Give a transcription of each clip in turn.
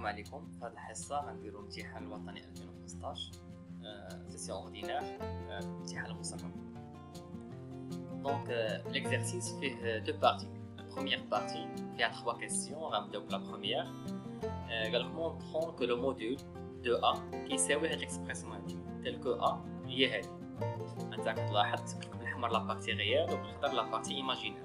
السلام عليكم. في هذه الحصه غنديروا الامتحان الوطني 2015 سيسيون اوردينير الامتحان المصغر. دونك ليكزارسيس فيه دو بارتي. لا بروميير بارتي فيها 3 كيسيون. غنبداو بلا بروميير. قال لك مونطرون كو لو موديل دو ا كيساوي هاد ليكسبرسيون هادي تيل كو ا هي هادي. انت كتلاحظ بالحمر لا بارتي ريال وبالخضر لا بارتي ايماجينير.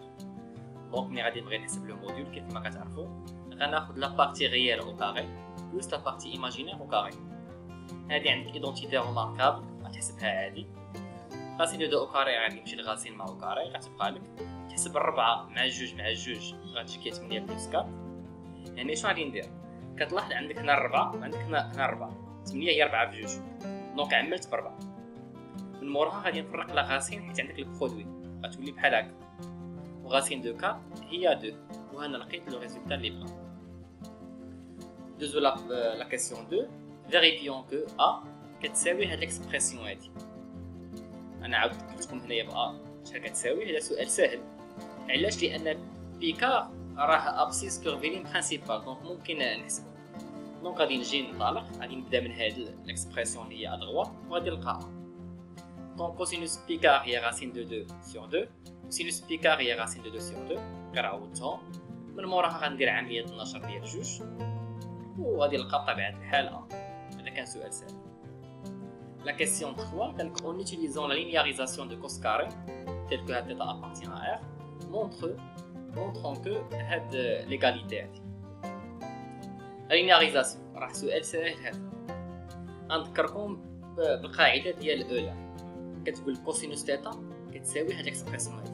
دونك ملي غادي نبغي نحسب لو موديل كيف ما كتعرفوا غناخذ لا بارتي ريال او كاري بلس لا بارتي ايماجينير او كاري. هادي عندك ايدونتيتي روماركابل غتحسبها عادي. غاسين دو او كاري غادي نمشي لغاسين مع او كاري غتبقى لك تحسب الربعه مع الجوج غتجي كي 8 بلس 4. يعني شنو غادي ندير؟ كتلاحظ عندك هنا الربعه وعندك هنا الربعه 8 هي 4 بجوج. دونك عملت بربعه. من موراها غادي نفرق لا غاسين حيت عندك البرودوي غتولي بحال هكا وغاسين دو 4 هي 2 وهنا لقيت لو ريزولتا اللي بغا. دوزو لا كيسيون 2 فيريفيون كو ا كتساوي هاد ليكسبرسيون هادي. انا عاود قلت لكم هنايا ب شحال كتساوي. هذا سؤال ساهل. علاش؟ لان بيكار راه ابسيس كورفيلين برينسيبال دونك ممكن نحسبو. دونك غادي نجي نطلق غادي نبدا من هاد ليكسبرسيون اللي هي ادغوات وغادي نلقاها. دونك كوسينوس بيكار هي راسين دو 2 سور 2 سينوس بيكار هي راسين دو 2 سور 2 غير عوضتهم. من موراها غندير عمليه النشر ديال جوج وغادي نلقى بطبيعه الحال هذا كان سؤال سهل. لا كيسيون 3 قالك اون utilisant la linéarisation de cos carré tel que θ appartient à R montrons que هاد ليغاليتي هادي. لا لينياريزاسيون راه سؤال سهل هذا. غنذكركم بالقاعده ديال الاولى كتقول كوسينوس ثيتا كتساوي هاد ليكسبرسيون هادي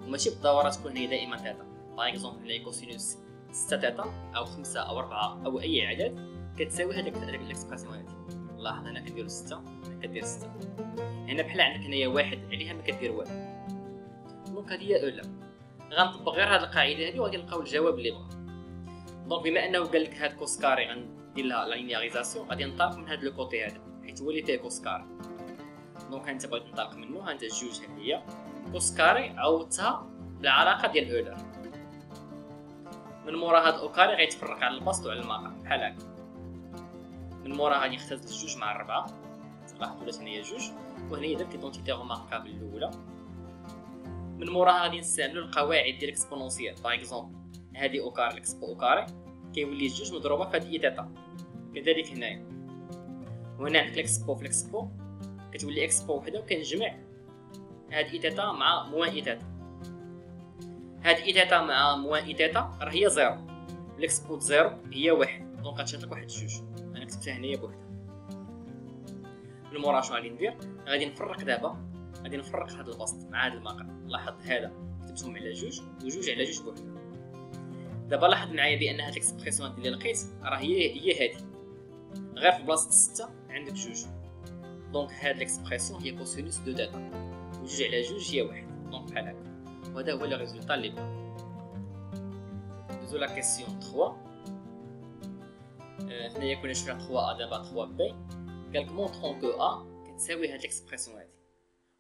وماشي بالضروره تكون هي دائما ثيتا. باغ اكزومبل لي كوسينوس 6 ثيتا او 5 او 4 او اي عدد كتساوي هذيك ليكسبرسيون هادي. لاحظ هنا كدير 6 هنا كدير 6 هنا بحال عندك هنايا واحد عليها ما كدير والو. دونك هذه هي الاولى. غنطبق غير هاد القاعده هادي وغادي نلقاو الجواب اللي بغا. دونك بما انه قال لك هاد كوس كاري غندير لها لا لينياريزاسيون غادي ننطلق من هاد لو كوتي هذا حيت هو اللي فيه كوس كاري. دونك انت بغيت تنطلق منه ها انت جوج هي كوس كاري عوضتها بالعلاقه ديال اولر. من مورا هاد او كاري غيتفرق على البسط وعلى المقام بحال هكا. من مورا غادي نختزل الجوج مع الربعه لاحظوا ولات هنايا جوج وهنايا درت ليدونتيتي روماركابل الاولى. من موراها غادي نستعملوا القواعد ديال الاكسبونونسيال. باغ اكزومبل هذه او كاري اكسبو او كاري كيولي جوج مضروبه في هذه ثيتا. كذلك هنايا وهنا عندك الاكسبو في الاكسبو كتولي اكسبو وحده وكنجمع هاد اي ثيتا مع موان اي ثيتا. هاد اي ثيتا مع موان اي ثيتا راه هي زيرو. الاكسبو زيرو هي واحد دونك غتشد لك واحد جوج. انا كتبتها هنايا بوحده. من مورا شنو غادي ندير؟ غادي نفرق دابا غادي نفرق هاد البسط مع هاد المقام. لاحظ هذا كتبتهم على جوج وجوج على جوج بوحده. دابا لاحظ معايا بان هاد الاكسبرسيون اللي لقيت راه هي هادي غير في بلاصه 6 عندك جوج. دونك هاد ليكسبرسيون هي كوسينوس دو ثيتا وجوج على جوج هي واحد. دونك بحال هكا وهذا هو لو ريزولتا اللي بغا. دوزو لا كيسيون 3. هنايا كنا شفنا 3 ا دابا 3 بي. قالك مونطرون كو ا كتساوي هاد ليكسبرسيون هادي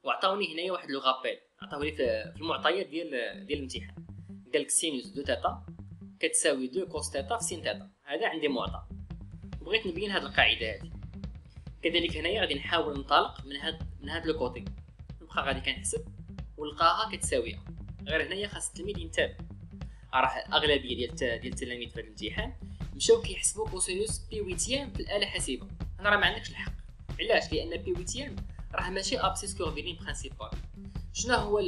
وعطاوني هنايا واحد لو غابيل عطاولي في المعطيات ديال الامتحان. قالك سينوس دو ثيتا كتساوي 2 كوس ثيتا في سين ثيتا. هذا عندي معطى بغيت نبين هاد القاعده هادي. كذلك هنايا غادي نحاول ننطلق من هاد لو كوتي نبقى غادي كنحسب ونلقاها كتساويها. غير هنايا خاص التلميذ ينتبه راه الاغلبيه ديال التلاميذ في هذا الامتحان مشاو كيحسبوا كوسينوس بي ويتيام في الاله الحاسبه. انا راه ما عندكش الحق. علاش؟ لان بي ويتيام راه ماشي ابسيس كورفيلين برينسيبال. شنو هو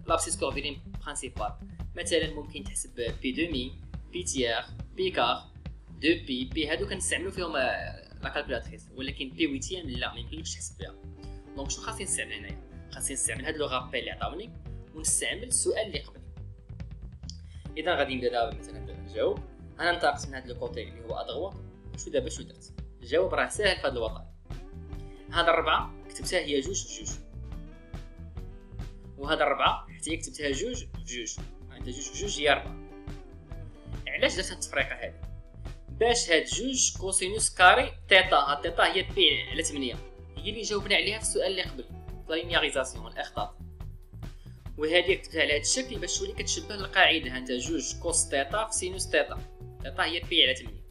لابسيس كورفيلين برينسيبال؟ مثلا ممكن تحسب بي دومي بي تيير بي كار دو بي هادو كنستعملوا فيهم لا كالكولاتريس. ولكن بي ويتيام لا ما يمكنلكش تحسب بها. دونك شنو خاصني نستعمل هنايا؟ خاصني نستعمل هاد لو غابيل اللي عطاوني ونستعمل السؤال اللي قبل. اذا غادي نبدا دابا مثلا نجاوب. انا انطلقت من هاد لو كوتي اللي هو ادغوا. شو دابا شو درت؟ الجواب راه ساهل في هاد الوضع. هاد الربعه كتبتها هي جوج وهاد الربعه حتى هي كتبتها جوج انت جوج هي 4. علاش درت هاد التفريقه هادي؟ باش هاد جوج كوسينوس كاري ثيتا. هاد ثيتا هي بي على 8 هي اللي جاوبنا عليها في السؤال اللي قبل لا لينياريزاسيون الاخطاء. وهذه كتبتها على هذا الشكل باش تولي كتشبه القاعده. ها انت جوج كوس ثيتا في سينوس ثيتا تيتا هي بي على 8.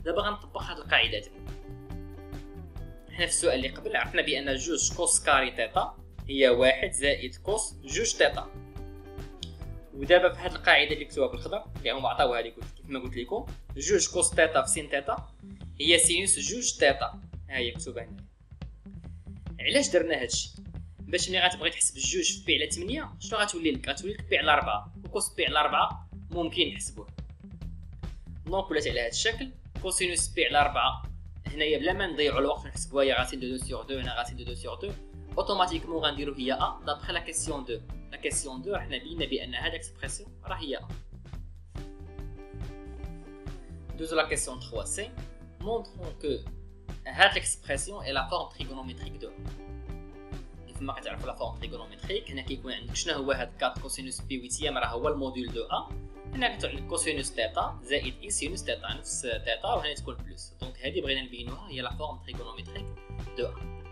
دابا غنطبق هاد القاعده تما. حنا في السؤال اللي قبل عرفنا بان جوج كوس كاري تيتا هي 1 زائد كوس جوج تيتا. ودابا في هاد القاعده اللي كتبوها بالخضر اللي هما عطاوها لي كيف ما قلت لكم، جوج كوس تيتا في سين تيتا هي سينوس جوج تيتا. ها هي مكتوبه هنا. علاش درنا هادشي؟ باش ملي غتبغي تحسب الجوج في بي على 8 شنو غتولي لك؟ غتولي لك بي على 4، وكوس بي على 4 ممكن نحسبوه. دونك ولات على هاد الشكل كوسينوس بي على 4 هنايا بلا ما نضيعوا الوقت نحسبوها هي غاسين دو 2 سور 2 هنا غاسين دو 2 سور 2 اوتوماتيكمون غنديرو هي ا دابخي لا كيسيون 2. لا كيسيون 2 حنا بينا بان هاد اكسبرسيون راه هي ا. دوزو لا كيسيون 3 سي. montrons que هاد الاكسبرسيون اي لا فورم تريغونوميتريك دو. كيف ما كتعرفوا لا فورم تريغونوميتريك هنا كيكون عندك شنو هو هاد 4 كوسينوس بي 8 راه هو الموديل دو ا. هنا كتكون عندك كوسينوس تيتا زائد اي سينوس تيتا نفس تيتا وهنا تكون بلس. دونك هذه بغينا نبينوها هي لا فورم تريغونوميتريك دو ا.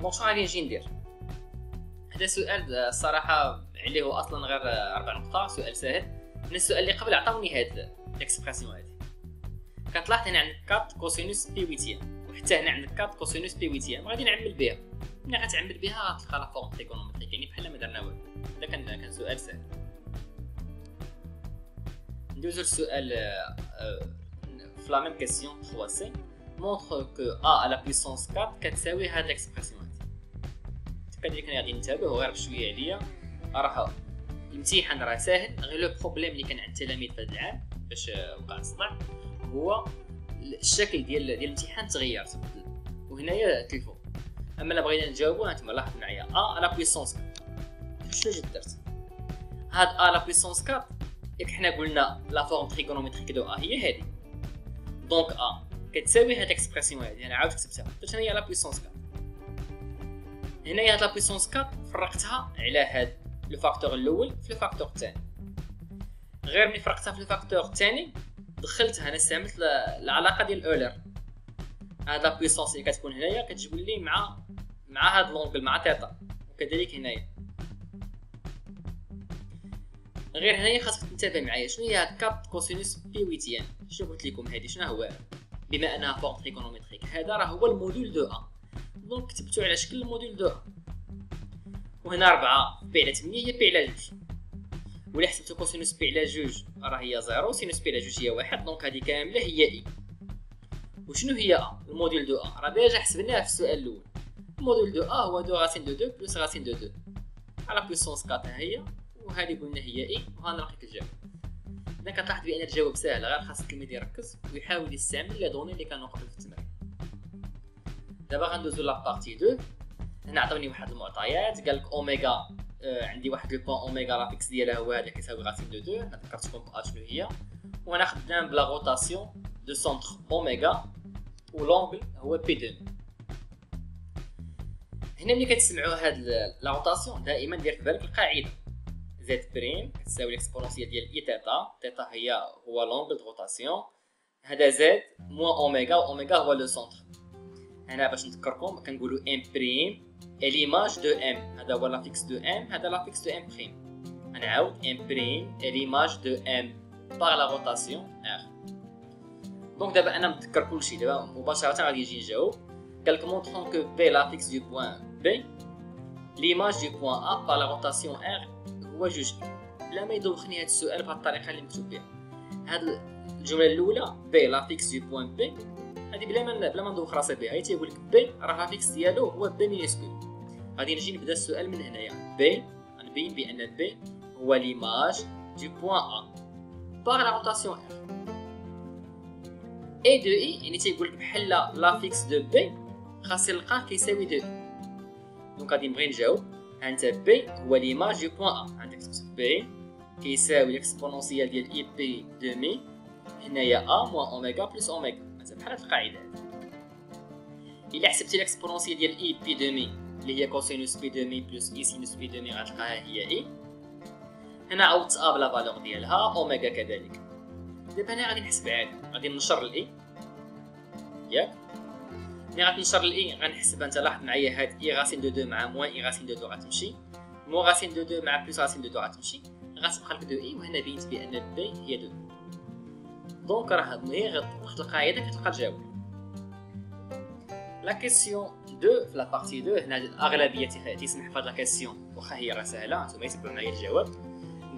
دونك شنو غادي نجي ندير؟ هذا سؤال الصراحه عليه اصلا غير 4 نقط، سؤال ساهل. من السؤال اللي قبل عطاوني هاد الاكسبرسيون هذه. كتلاحظ هنا عندك 4 كوسينوس بي 8 وحتى هنا عندك 4 كوسينوس بي 8. غادي نعمل بها. ملي غتعمل بها غتلقى لا فورم تريغونوميتريك يعني بحال ما درنا والو. هذا كان سؤال ساهل. ندوزو للسؤال في لا ميم كيسيون 3 سي. montre que a à la puissance 4 كتساوي هاد الاكسبرسيون هادي. كذلك غادي ننتبهوا غير بشويه عليا. راه الامتحان راه ساهل، غير لو بروبليم اللي كان عند التلاميذ في هذا العام باش وقع نصنع هو الشكل ديال الامتحان تغير تبدل وهنايا تلفو. اما الا بغينا نجاوبوا انتما لاحظ معايا ا على بويسونس 4 شنو جيت درت؟ هاد ا على بويسونس 4 ياك حنا قلنا لا فورم تريغونوميتريك دو ا هي هذه. دونك ا كتساوي هاد الاكسبرسيون هذه. انا عاود كتبتها درت هنايا لا بويسونس 4. هنايا هاد لا بويسونس 4 فرقتها على هاد لو فاكتور الاول في لو فاكتور الثاني. غير ملي فرقتها في لو فاكتور الثاني دخلتها انا استعملت العلاقه ديال اولر. هاد لا بويسونس اللي كتكون هنايا كتجيب لي مع هاد لونغل مع تيتا، وكذلك هنايا. غير هنايا خاصك تنتبه معايا شنو هي هاد 4 كوسينوس بي 8. شنو قلت لكم هادي شنو هو؟ بما انها فورم تريغونوميتريك هذا راه هو الموديل دو ا. دونك كتبتو على شكل الموديل دو ا. وهنا 4 بي على 8 هي بي على 2. ولا حسبتو كوسينوس بي على 2 راه هي 0 سينوس بي على 2 هي 1. دونك هذه كامله هي اي. وشنو هي ا؟ الموديل دو ا راه ديجا حسبناه في السؤال الاول. الموديل دو ا هو 2 راسين دو 2 بلس راسين دو 2 على بويسونس 4 هي، وهذه قلنا هي اي. وغنلقيك الجواب. اذا كتلاحظ بان الجواب ساهل غير خاص التلميذ يركز ويحاول يستعمل لي دوني اللي كانوا قبل في التمرين. دابا غندوزو لا بارتي 2. هنا عطاوني واحد المعطيات قال لك اوميغا عندي واحد لو بوين اوميغا لا فيكس ديالها هو هذا كيساوي راسين دو 2. انا ذكرتكم ا شنو هي. وانا خدام بلا روتاسيون دو سونتر اوميغا ولونغل هو بي 2. هنا ملي كتسمعوا هاد لا روتاسيون دائما دير في بالك القاعده زد بريم كتساوي الاكسبونونسيال ديال اي تيتا. تيتا هو لونغل دو روتاسيون. هذا زد موان اوميغا واوميغا هو لو سونتر. هنا باش نذكركم كنقولوا ام بريم اي ليماج دو ام. هذا هو لا فيكس دو ام، هذا لا فيكس دو ام بريم. نعاود ام بريم اي ليماج دو ام باغ لا روتاسيون ار. دونك دابا انا متذكر كلشي. دابا مباشره غادي نجي نجاوب. قال لك montrons que b la fixe du point b l'image du point a par la rotation r هو جوج. بلا ما يدوخني هذا السؤال بهذه الطريقه اللي مكتوب بها. هذه الجمله الاولى b la fixe du point b هذه بلا ما ندوخ راسي بها. هي تيقول لك b راه لا فيكس ديالو هو b مينيسكول. غادي نجي نبدا السؤال من هنايا. b غنبين بان b هو l'image du point a par la rotation r. اي دو اي يعني تيقول لك بحال لا فيكس دو بي خاص يلقاه كيساوي دو اي. دونك غادي نبغي نجاوب. انت بي هو ليماج دو بوين ا. عندك تكتب بي كيساوي الاكسبونونسيال ديال اي بي دومي هنايا ا موان اوميغا بلس اوميغا. مثلا بحال هاد القاعده الا حسبتي الاكسبونونسيال ديال اي بي دومي اللي هي كوسينوس بي دومي بلس اي سينوس بي دومي غتلقاها هي اي. هنا عوضت ا بلا فالور ديالها اوميغا كذلك. دابا انا غادي نحسب عادي. غادي ننشر الاي ياك. ملي غتنشر الاي غنحسب. انت لاحظ معايا هاد اي غاسين دو 2 مع موان اي غاسين دو 2 غتمشي. مو غاسين دو 2 مع بلس غاسين دو 2 غتمشي. غتبقى لك دو اي. وهنا بينت بان بي هي دو. دونك راه ملي غتطبق القاعده كتلقى الجواب. لا كيسيون 2 في لا بارتي 2 هنا الاغلبيه تيسمح فهاد لا كيسيون واخا هي راه ساهله، نتوما يتبعوا معايا الجواب.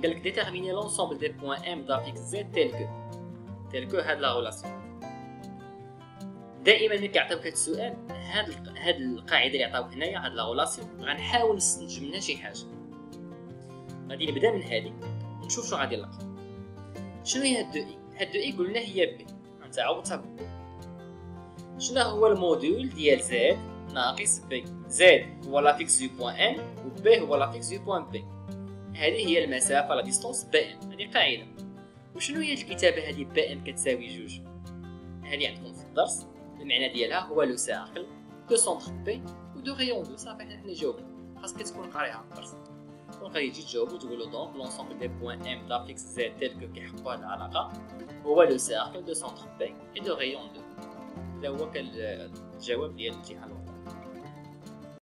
قال لك ديتيرميني لونسومبل دي بوين ام دافيكس زد تيل كو هاد لا ريلاسيون. دائما ملي كيعطيوك هاد السؤال هاد القاعده اللي عطاوك هنايا هاد لا ريلاسيون غنحاول نستنتج منها شي حاجه. غادي نبدا من هادي ونشوف شنو غادي نلقى. شنو هي هاد دو اي؟ هاد دو اي قلنا هي بي، انت عوضتها ب. شنو هو الموديول ديال زد ناقص بي؟ زد هو لافيكس دو بوين ان و بي هو لافيكس دو بوين بي. هذه هي المسافه لا ديستونس بي ام، هذه قاعده. وشنو هي الكتابه هذه بي ام كتساوي 2؟ هذه عندكم في الدرس المعنى ديالها هو لو سيركل دو سونتر بي و دو ريون 2. صافي حنا جاوبنا، خاصك تكون قاريها في الدرس. دونك غادي تجي تجاوبو تقولو دونك لونسومبل دي بوين ام دافيكس زد تيل كو كيحققوا هاد العلاقه هو لو سيركل دو سونتر بي و دو ريون 2. هذا هو كان الجواب ديال الامتحان.